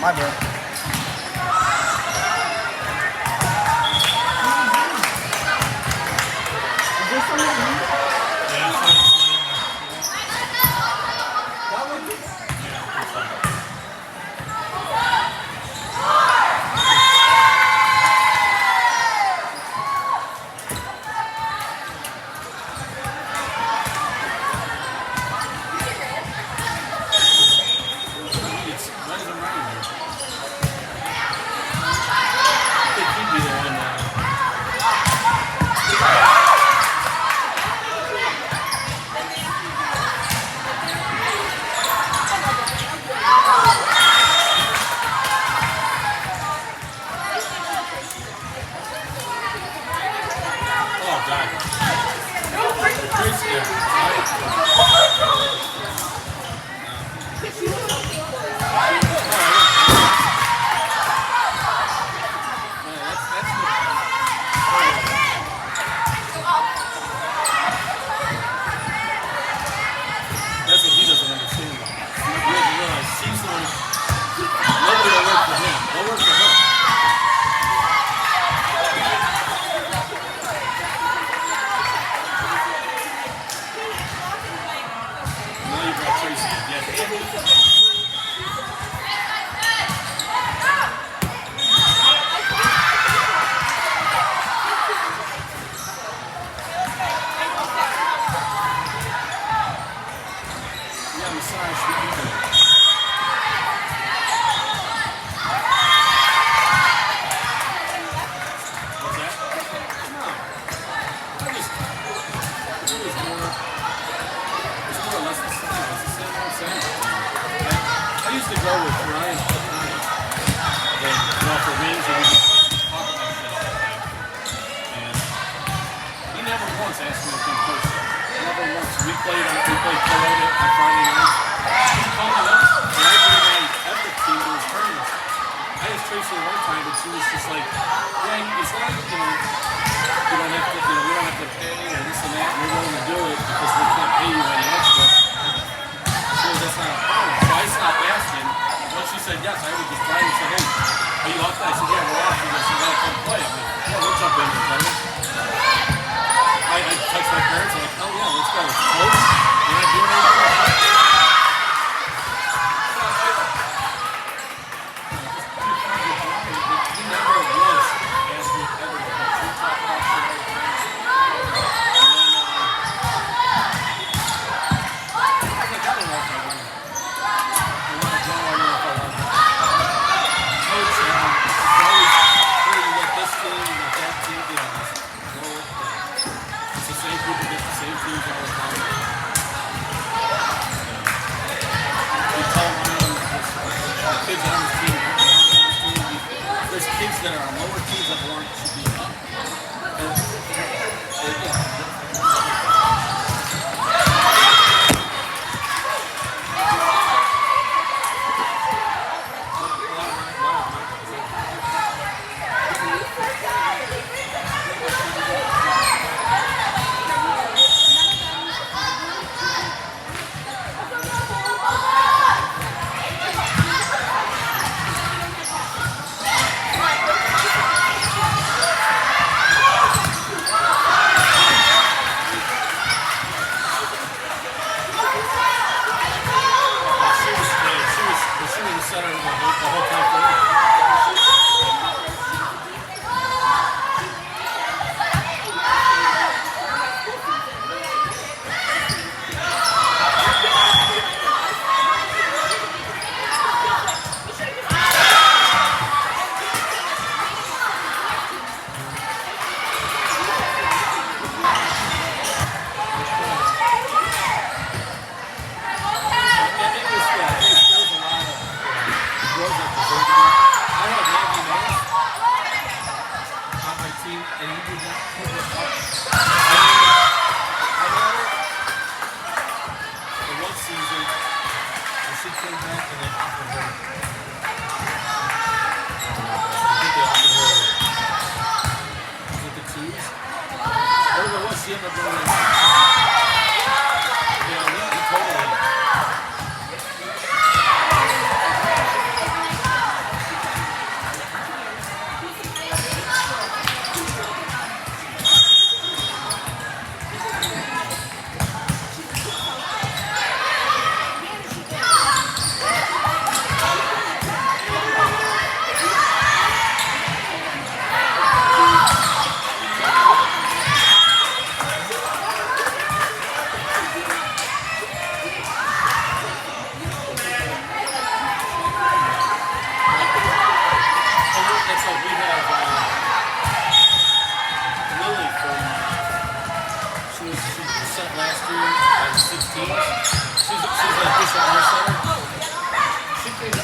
My bad. Is there something?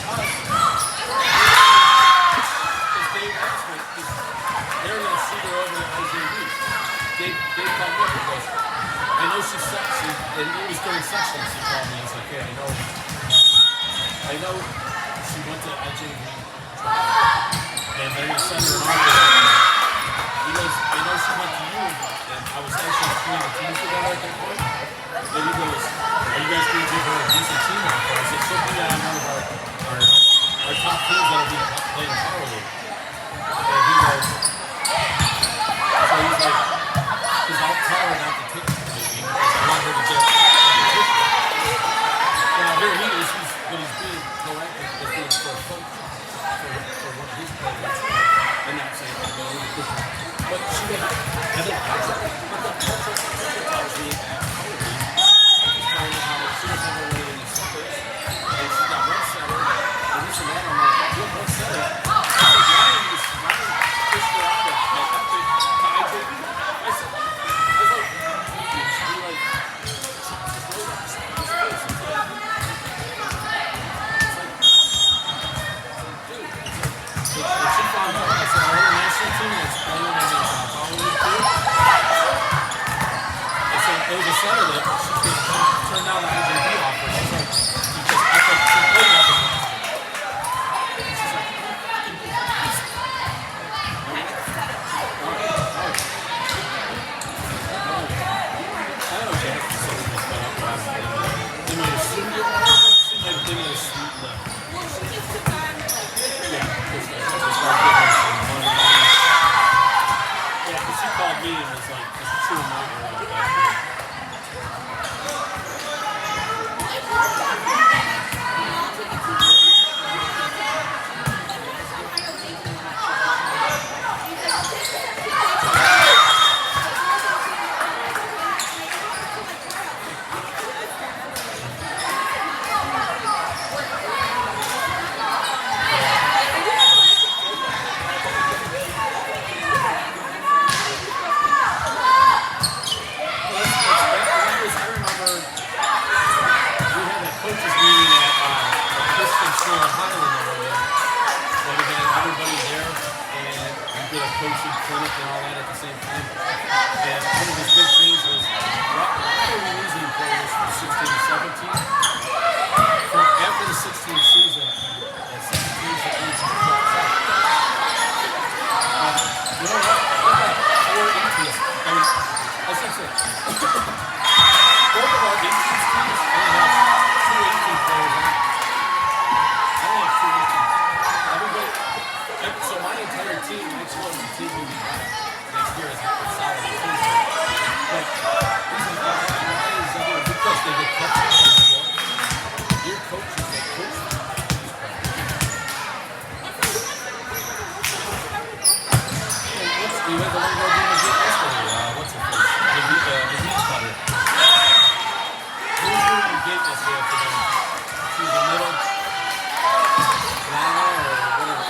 us, because Dave asked me, because they're going to shoot her over to IJV. Dave called me up and goes, I know she sucks, and it was during sections she called me. He's like, hey, I know she went to IJV, and then he sent her an offer. He goes, I know she went to you, and I was actually between the teams together at that point. And he goes, are you guys going to give her a decent team offer? I said, she'll be on one of our top teams that will be playing in Power League. And he goes, so he's like, because I'll tell her not to take it to me because I want her to get competition. Now here he is, but he's being proactive as being for a coach for one of his players. I'm not saying I'm going to really push her. But she didn't, I think that's it. But the culture tells me that Power League is kind of how she doesn't have really any setters. And she's got one setter, and this and that. I'm like, you have one setter. I said, Ryan pushed her out of Epic to IJV. I said, you should be like, just go down this place. It's like, dude, when she found out, I said, our national team that's playing in Power League too. I said, it was a center that she could turn down the IJV offer. She's like, because I thought she played Epic last year. And she's like, I don't know, Jack. So we just went up last night. They made a sweet lift. They made a sweet lift. Yeah, because they started getting us some money. Yeah, because she called me and was like, it's too much. Coaching clinic and all that at the same time. And one of his big things was, why are we losing players from 16 to 17? From after the 16 season, and 17 to 18 drops out. You know what? I've got 4 18s. I mean, I should say, both of our 18 teams only have 2 18 players on it. I only have 2 18s. Everybody. So my entire team, next year, the team will be back. Next year is a solid team. But why is that? Because they get coaches. Your coaches that coach them. You had the one guy doing the good yesterday. What's her face? The meat cutter. Who was doing the gate yesterday afternoon? She was the middle. Lana or whatever.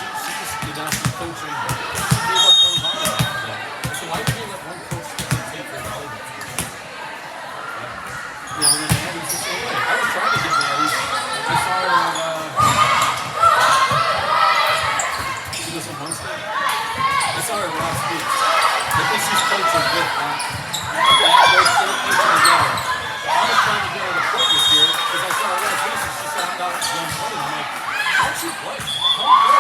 She just did not be coaching. She gave up one volleyball. So why did you let one coach take her volleyball? You know, and then Maddie's the same way. I was trying to get Maddie. I saw her on, she was in Munster. I saw her last week. I think she's coaching with they're still coaching together. I was trying to get her to play this year because I saw her last week and she found out she was playing. I'm like, how'd she play? Come play.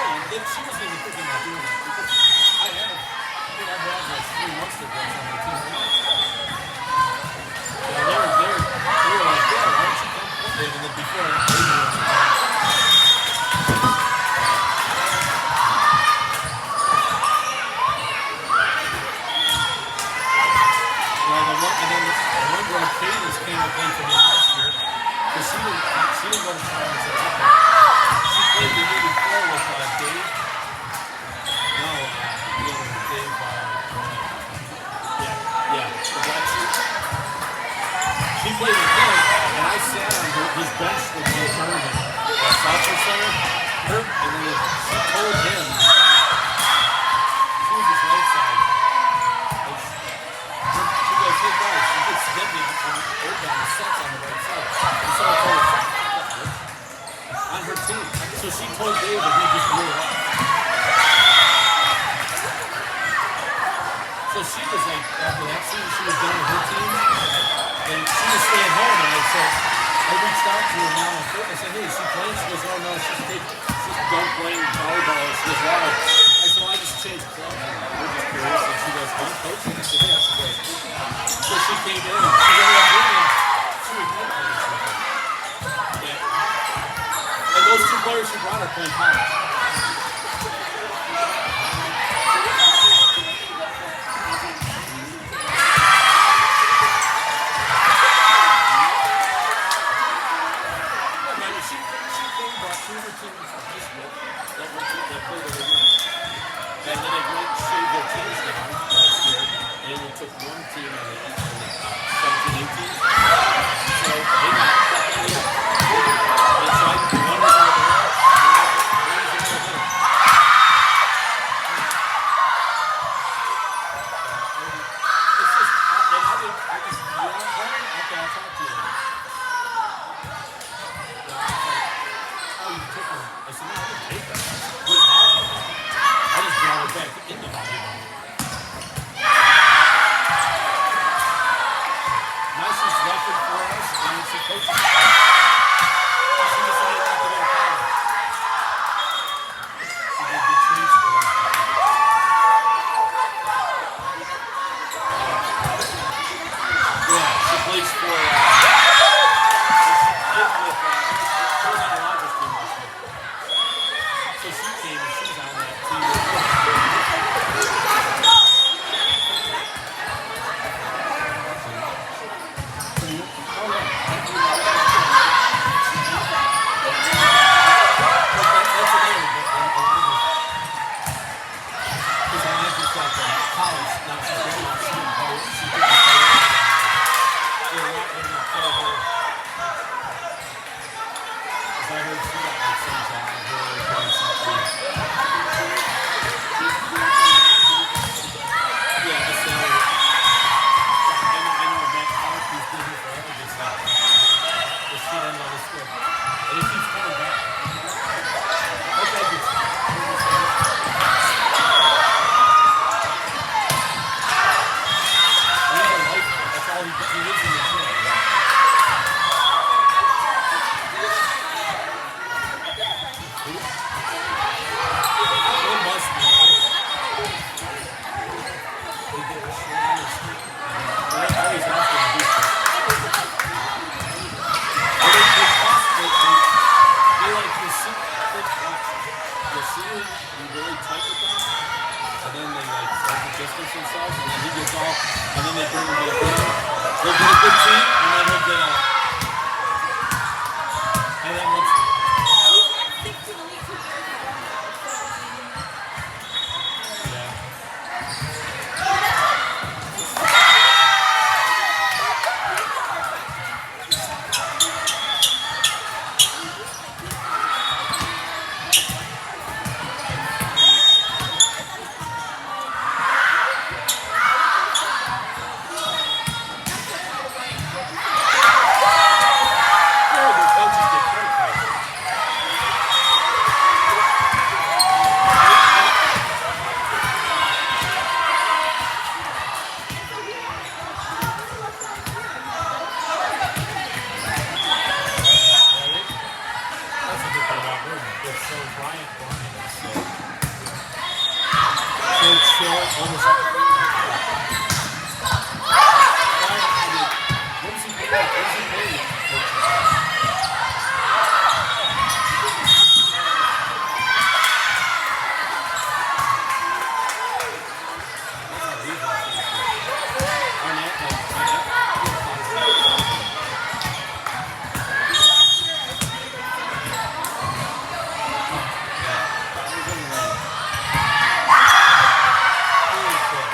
And then she wasn't even thinking about doing it because I think I've had like 3 Munster girls on my team. Yeah, they were like, yeah, why don't you come play? And then before they were Cadence came to play for me last year because she didn't go to tournaments at Epic. She played the year before with Dave. No, the other one, Dave. Yeah, the black suit. She played with him, and I sat on his bench with my tournament at Southern Center. And then she told him she was his right side. She goes, hey, Oban sets on the right side. And so I told her, on her team. So she told Dave that he just blew it up. So she was like, after that season, she was done with her team. And she was staying home. And I said, I reached out to her now on foot. I said, hey, is she playing? She goes, oh no, she's done playing volleyball. She goes, why? I said, well, I just changed clubs. We're just curious. And she goes, are you coaching? I said, yeah. She goes, so she came in and she ended up winning. She was winning. Yeah. And those two players who brought her playing college. And then they went shaved their teams down last year, and they took one team in the 17, 18. So they got and so I one was over there, one was over there. It's just, and I just, you want playing? Okay, I'll talk to you. Oh, you took one. I said, no, I didn't take that. Good volleyball. I just brought it back into volleyball. Now she's record for us, and she coaches. She decided not to go to college. She did the transfer. Yeah, she plays for. So she came and she's on that team. Themselves, and then he gets off, and then they bring him back in. They'll get a good team, and then he'll get out. And then once. Yeah.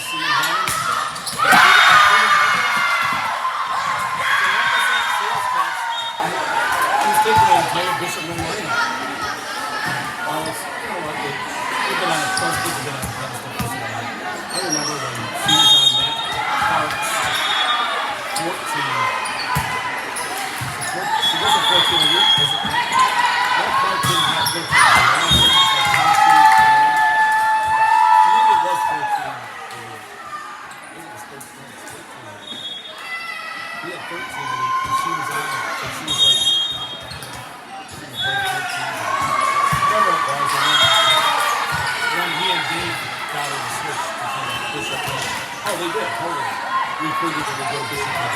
Seeing Hammond. He's taking an entire Bishop Montgomery. Well, it's, you know what, they've been on a plus, kids have been on a pedestal for so long. I remember when she was on Matt Park's 14. She wasn't 14 a week, was it? Matt Park didn't have 14 a week. Maybe it was 14 a week. Maybe it was 13. It's 13 a week. He had 13 a week, and she was on it, and she was like, whatever it was, and then he and Dave got her to switch between Bishop and oh, they did, totally. We figured they would go Bishop and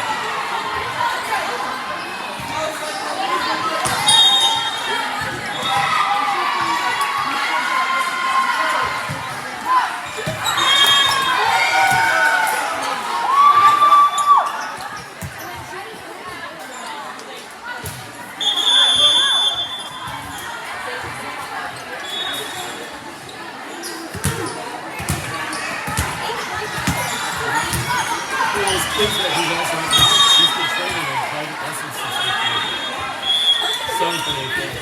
those kids that he's also he's been training in private lessons since 7th and 8th grade.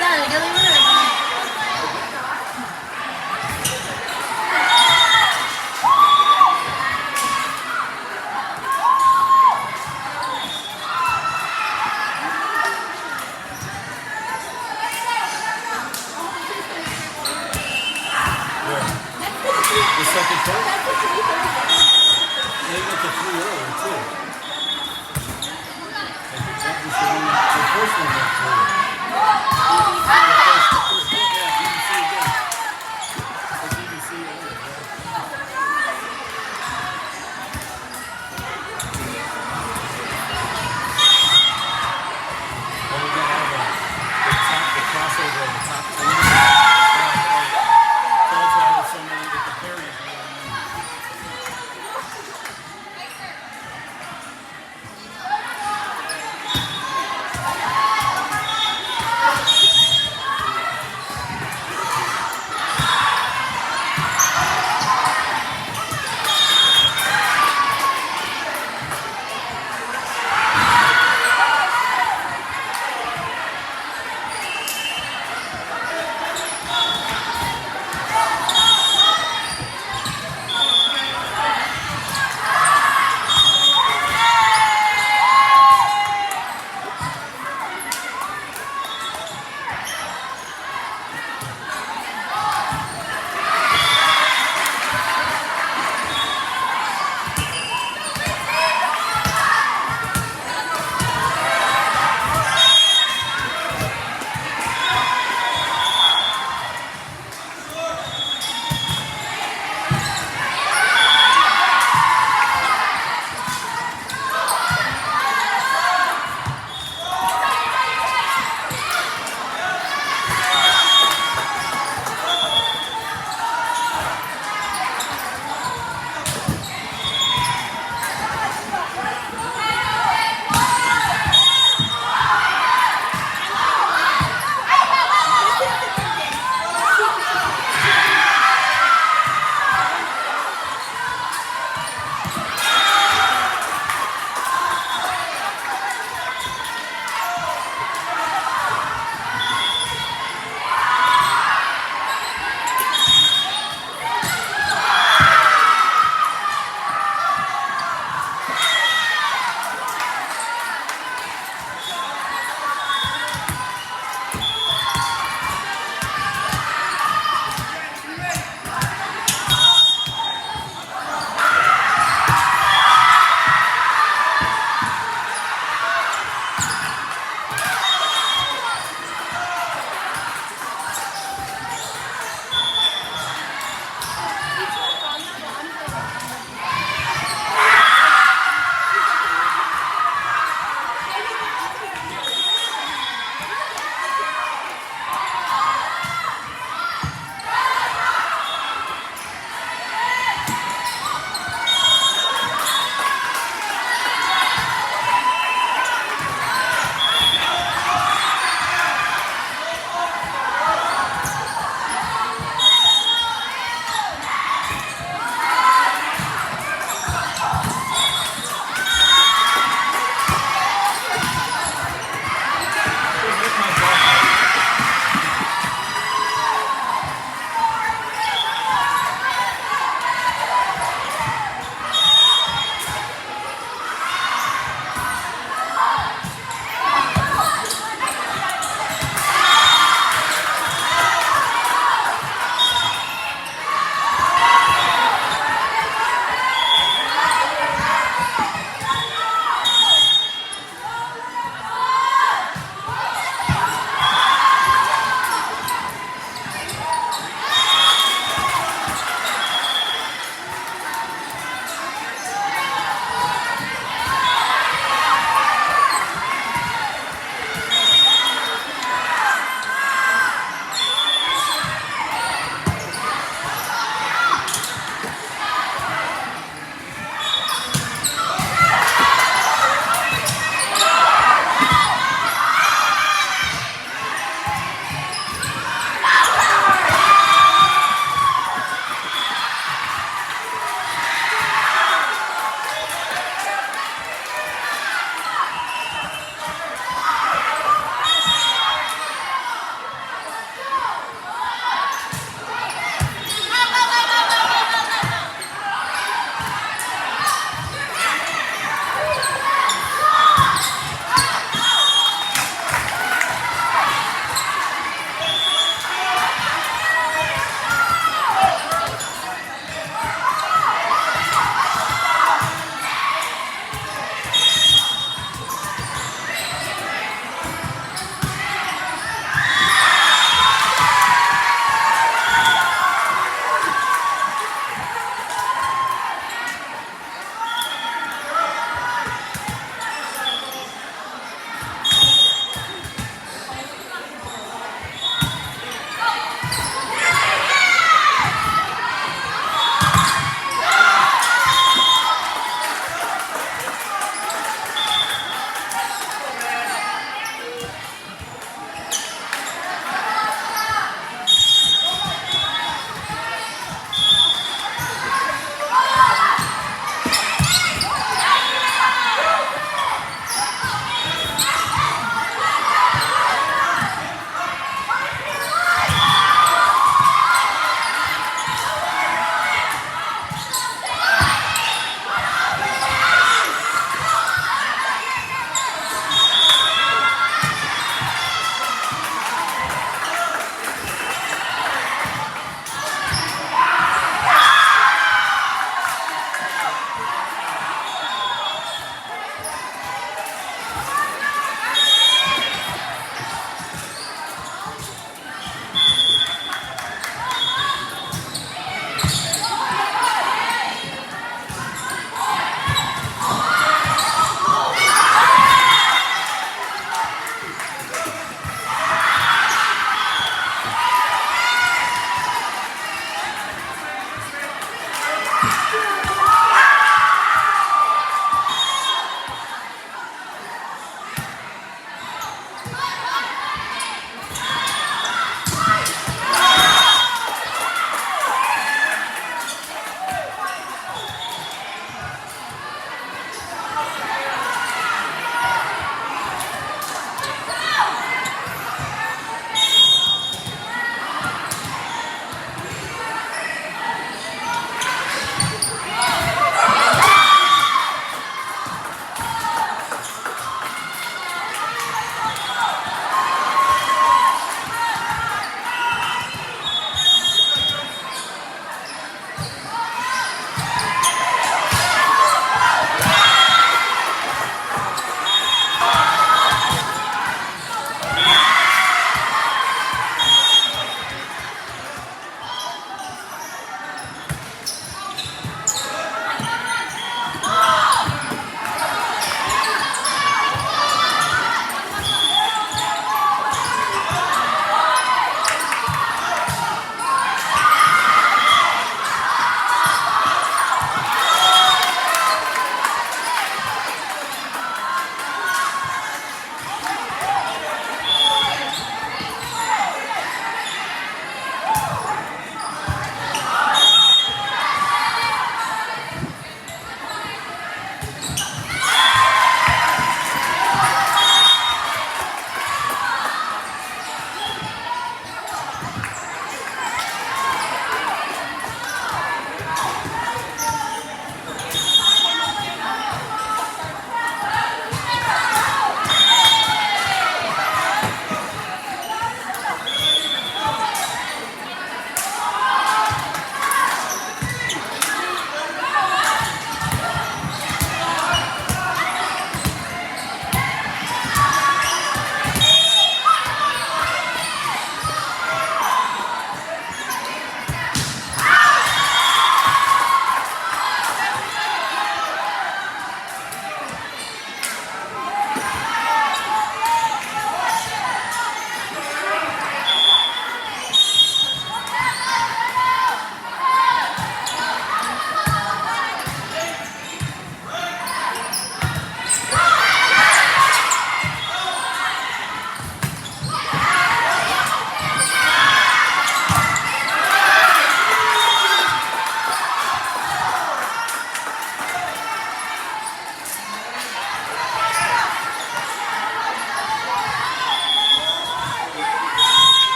dale, yo digo una vez. Where? The second coat? They went to 3 earlier, too. I think that was the first one went 3.